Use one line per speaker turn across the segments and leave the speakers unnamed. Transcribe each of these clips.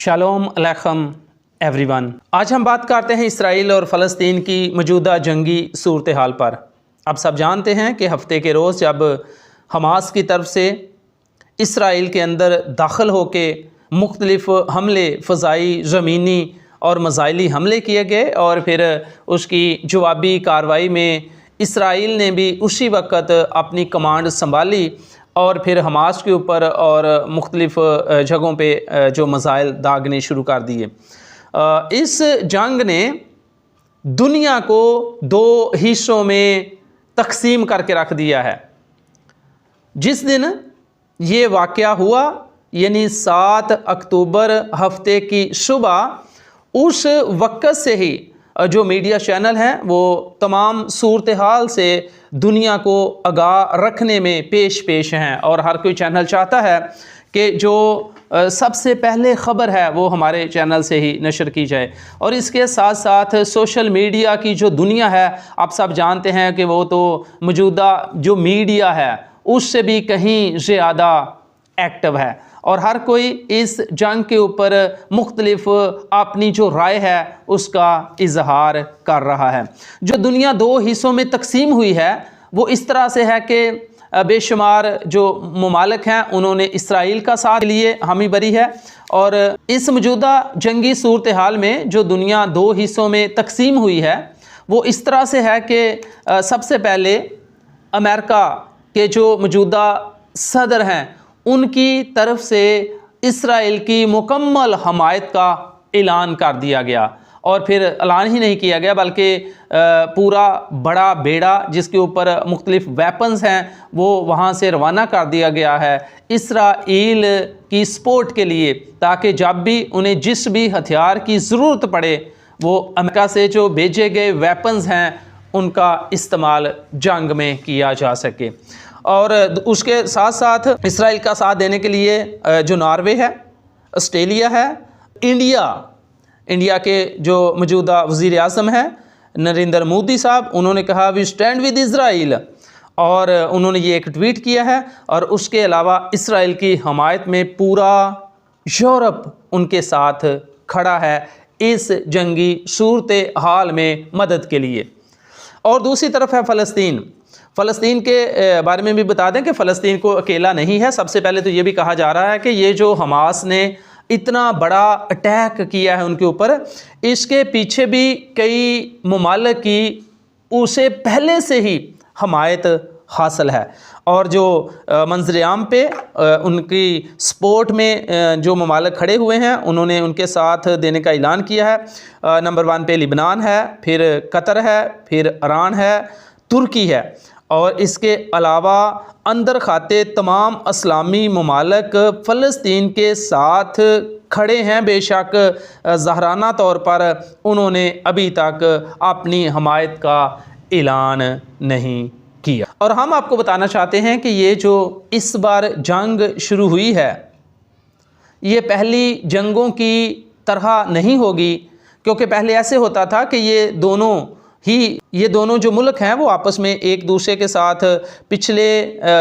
Shalom अलैकुम everyone. आज हम बात करते हैं इसराइल और फ़लस्तीन की मौजूदा जंगी सूरत हाल पर। आप सब जानते हैं कि हफ्ते के रोज़ जब हमास की तरफ से इसराइल के अंदर दाखिल होके मुख्तलिफ़ हमले फ़ज़ाई, ज़मीनी और मज़ाइली हमले किए गए और फिर उसकी जवाबी कार्रवाई में इसराइल ने भी उसी वक़्त अपनी कमांड संभाली और फिर हमास के ऊपर और मुख्तलिफ़ जगहों पे जो मज़ाइल दागने शुरू कर दिए। इस जंग ने दुनिया को दो हिस्सों में तकसीम करके रख दिया है। जिस दिन ये वाक़या हुआ यानी 7 अक्टूबर हफ्ते की सुबह, उस वक़्त से ही जो मीडिया चैनल हैं वो तमाम सूरत हाल से दुनिया को आगाह रखने में पेश हैं और हर कोई चैनल चाहता है कि जो सबसे पहले ख़बर है वो हमारे चैनल से ही नशर की जाए। और इसके साथ साथ सोशल मीडिया की जो दुनिया है, आप सब जानते हैं कि वो तो मौजूदा जो मीडिया है उससे भी कहीं ज़्यादा एक्टिव है और हर कोई इस जंग के ऊपर मुख्तलिफ अपनी जो राय है उसका इजहार कर रहा है। जो दुनिया दो हिस्सों में तकसीम हुई है वो इस तरह से है कि बेशुमार जो ममालिक हैं उन्होंने इसराइल का साथ लिए हामी भरी है। और इस मौजूदा जंगी सूरत हाल में जो दुनिया दो हिस्सों में तकसीम हुई है वो इस तरह से है कि सबसे पहले अमेरिका के जो मौजूदा सदर हैं उनकी तरफ से इसराइल की मुकम्मल हमायत का ऐलान कर दिया गया और फिर ऐलान ही नहीं किया गया बल्कि पूरा बड़ा बेड़ा जिसके ऊपर मुख्तलिफ वेपन्स हैं वो वहाँ से रवाना कर दिया गया है इसराइल की सपोर्ट के लिए, ताकि जब भी उन्हें जिस भी हथियार की ज़रूरत पड़े वो अमेरिका से जो भेजे गए वेपन्स हैं उनका इस्तेमाल जंग में किया जा सके। और उसके साथ साथ इसराइल का साथ देने के लिए जो नॉर्वे है, ऑस्ट्रेलिया है, इंडिया के जो मौजूदा वज़ीर आज़म हैं नरेंद्र मोदी साहब, उन्होंने कहा वी स्टैंड विद इज़राइल और उन्होंने ये एक ट्वीट किया है। और उसके अलावा इसराइल की हमायत में पूरा यूरोप उनके साथ खड़ा है इस जंगी सूरत हाल में मदद के लिए। और दूसरी तरफ है फ़लस्तीन के बारे में भी बता दें कि फ़लस्तीन को अकेला नहीं है। सबसे पहले तो ये भी कहा जा रहा है कि ये जो हमास ने इतना बड़ा अटैक किया है उनके ऊपर, इसके पीछे भी कई ममालिक की उसे पहले से ही हमायत हासिल है। और जो मंज़र-ए-आम पे उनकी सपोर्ट में जो ममालिक खड़े हुए हैं उन्होंने उनके साथ देने का ऐलान किया है। नंबर 1 पे लिबनान है, फिर कतर है, फिर ईरान है, तुर्की है और इसके अलावा अंदर खाते तमाम इस्लामी ममालिक फ़लस्तीन के साथ खड़े हैं। बेशक ज़ाहराना तौर पर उन्होंने अभी तक अपनी हमायत का ऐलान नहीं किया। और हम आपको बताना चाहते हैं कि ये जो इस बार जंग शुरू हुई है ये पहली जंगों की तरह नहीं होगी, क्योंकि पहले ऐसे होता था कि ये दोनों जो मुल्क हैं वो आपस में एक दूसरे के साथ पिछले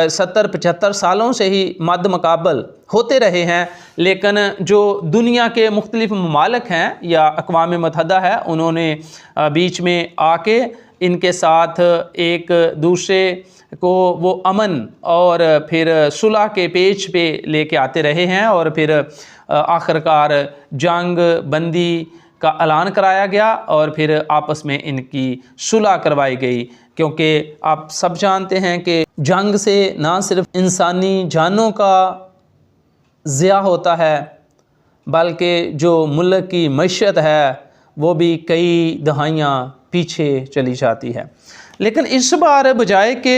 70-75 सालों से ही मद्द मुकाबल होते रहे हैं। लेकिन जो दुनिया के मुख्तलिफ ममालिक हैं या अक़वाम मुत्तहिदा है उन्होंने बीच में आके इनके साथ एक दूसरे को वो अमन और फिर सुलह के पेज पे लेके आते रहे हैं और फिर आखिरकार जंग बंदी का ऐलान कराया गया और फिर आपस में इनकी सुलह करवाई गई। क्योंकि आप सब जानते हैं कि जंग से ना सिर्फ इंसानी जानों का ज़िया होता है बल्कि जो मुल्क की मईशत है वो भी कई दहाइयाँ पीछे चली जाती है। लेकिन इस बार बजाय कि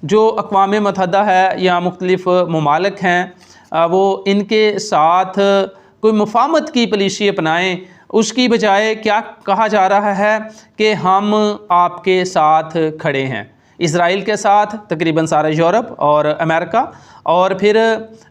जो अक़वाम मुत्तहिदा है या मुख्तलिफ ममालिक हैं वो इनके साथ कोई मुफाहमत की पॉलिसी अपनाएं, उसकी बजाय क्या कहा जा रहा है कि हम आपके साथ खड़े हैं। इसराइल के साथ तकरीबन सारा यूरोप और अमेरिका और फिर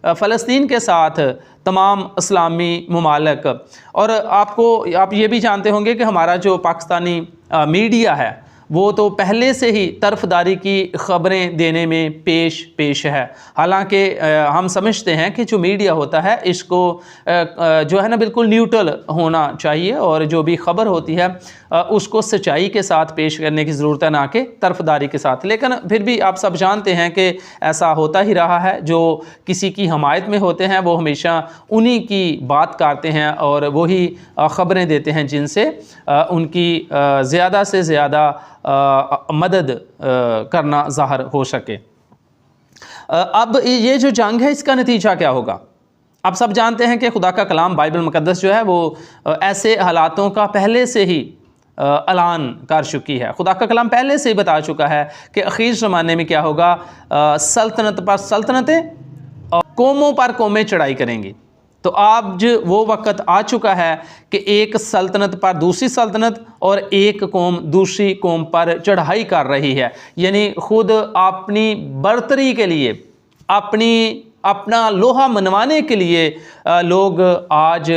फ़लस्तीन के साथ तमाम इस्लामी ममालिक। और आप ये भी जानते होंगे कि हमारा जो पाकिस्तानी मीडिया है वो तो पहले से ही तरफदारी की ख़बरें देने में पेश है। हालांकि हम समझते हैं कि जो मीडिया होता है इसको जो है ना बिल्कुल न्यूट्रल होना चाहिए और जो भी ख़बर होती है उसको सच्चाई के साथ पेश करने की ज़रूरत है, ना कि तरफदारी के साथ। लेकिन फिर भी आप सब जानते हैं कि ऐसा होता ही रहा है। जो किसी की हमायत में होते हैं वो हमेशा उन्हीं की बात करते हैं और वही ख़बरें देते हैं जिनसे उनकी ज़्यादा से ज़्यादा मदद करना ज़ाहिर हो सके। अब ये जो जंग है इसका नतीजा क्या होगा? आप सब जानते हैं कि खुदा का कलाम बाइबल मुक़द्दस जो है वो ऐसे हालातों का पहले से ही ऐलान कर चुकी है। खुदा का कलाम पहले से ही बता चुका है कि आखिर ज़माने में क्या होगा, सल्तनत पर सल्तनतें और कौमों पर कौमें चढ़ाई करेंगी। तो आज वो वक़्त आ चुका है कि एक सल्तनत पर दूसरी सल्तनत और एक कौम दूसरी कौम पर चढ़ाई कर रही है। यानी खुद अपनी बर्तरी के लिए, अपना लोहा मनवाने के लिए लोग आज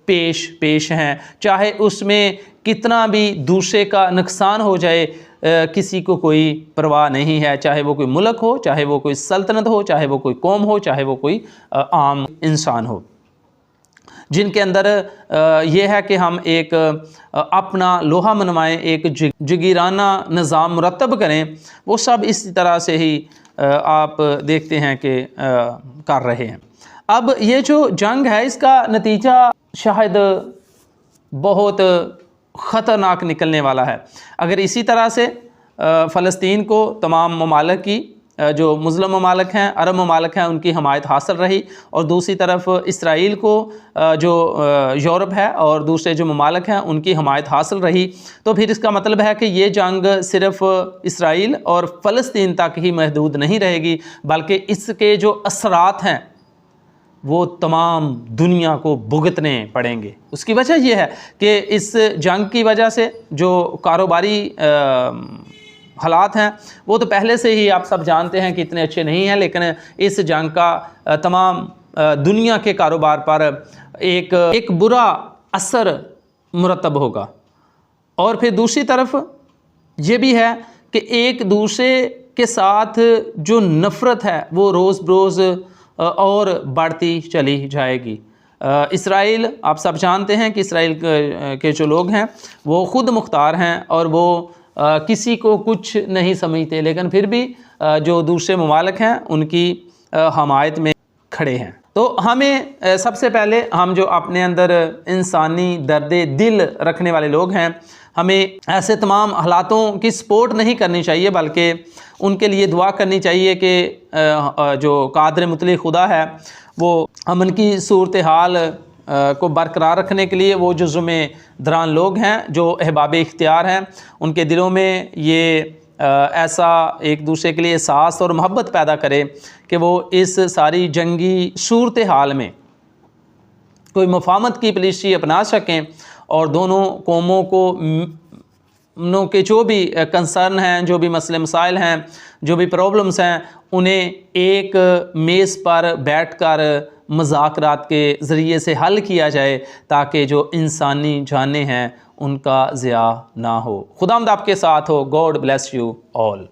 पेश हैं, चाहे उसमें कितना भी दूसरे का नुकसान हो जाए, किसी को कोई परवाह नहीं है। चाहे वो कोई मुल्क हो, चाहे वो कोई सल्तनत हो, चाहे वो कोई कौम हो, चाहे वो कोई आम इंसान हो, जिनके अंदर ये है कि हम एक अपना लोहा मनवाएं, एक जगीराना निज़ाम मुरतब करें। वो सब इस तरह से ही आप देखते हैं कि कर रहे हैं। अब ये जो जंग है इसका नतीजा शायद बहुत ख़तरनाक निकलने वाला है। अगर इसी तरह से फ़लस्तीन को तमाम ममालिक की, जो मुस्लिम ममालिक हैं, अरब ममालिक हैं, उनकी हमायत हासिल रही और दूसरी तरफ इसराइल को जो यूरोप है और दूसरे जो ममालिक हैं उनकी हमायत हासिल रही, तो फिर इसका मतलब है कि ये जंग सिर्फ़ इसराइल और फ़लस्तीन तक ही महदूद नहीं रहेगी, बल्कि इसके जो असरात हैं वो तमाम दुनिया को भुगतने पड़ेंगे। उसकी वजह यह है कि इस जंग की वजह से जो कारोबारी हालात हैं वो तो पहले से ही आप सब जानते हैं कि इतने अच्छे नहीं हैं, लेकिन इस जंग का तमाम दुनिया के कारोबार पर एक बुरा असर मुरतब होगा। और फिर दूसरी तरफ ये भी है कि एक दूसरे के साथ जो नफ़रत है वो रोज़ बरोज़ और बढ़ती चली जाएगी। इसराइल, आप सब जानते हैं कि इसराइल के जो लोग हैं वो ख़ुद मुख्तार हैं और वो किसी को कुछ नहीं समझते, लेकिन फिर भी जो दूसरे ममालिक हैं उनकी हमायत में खड़े हैं। तो हमें सबसे पहले, हम जो अपने अंदर इंसानी दर्द दिल रखने वाले लोग हैं, हमें ऐसे तमाम हालातों की सपोर्ट नहीं करनी चाहिए, बल्कि उनके लिए दुआ करनी चाहिए कि जो कादिर मुतलक खुदा है वो अमन की सूरत हाल को बरकरार रखने के लिए वो जो ज़िम्मेदार लोग हैं, जो अहबाब इख्तियार हैं, उनके दिलों में ये ऐसा एक दूसरे के लिए एहसास और मोहब्बत पैदा करे कि वो इस सारी जंगी सूरत हाल में कोई मुफाहमत की पॉलिसी अपना सकें और दोनों कौमों को के जो भी कंसर्न हैं, जो भी मसले मसाइल हैं, जो भी प्रॉब्लम्स हैं, उन्हें एक मेज़ पर बैठकर मुज़ाकरात के ज़रिए से हल किया जाए, ताकि जो इंसानी जानें हैं उनका ज़िया ना हो। खुदावंद आपके साथ हो। God bless you all.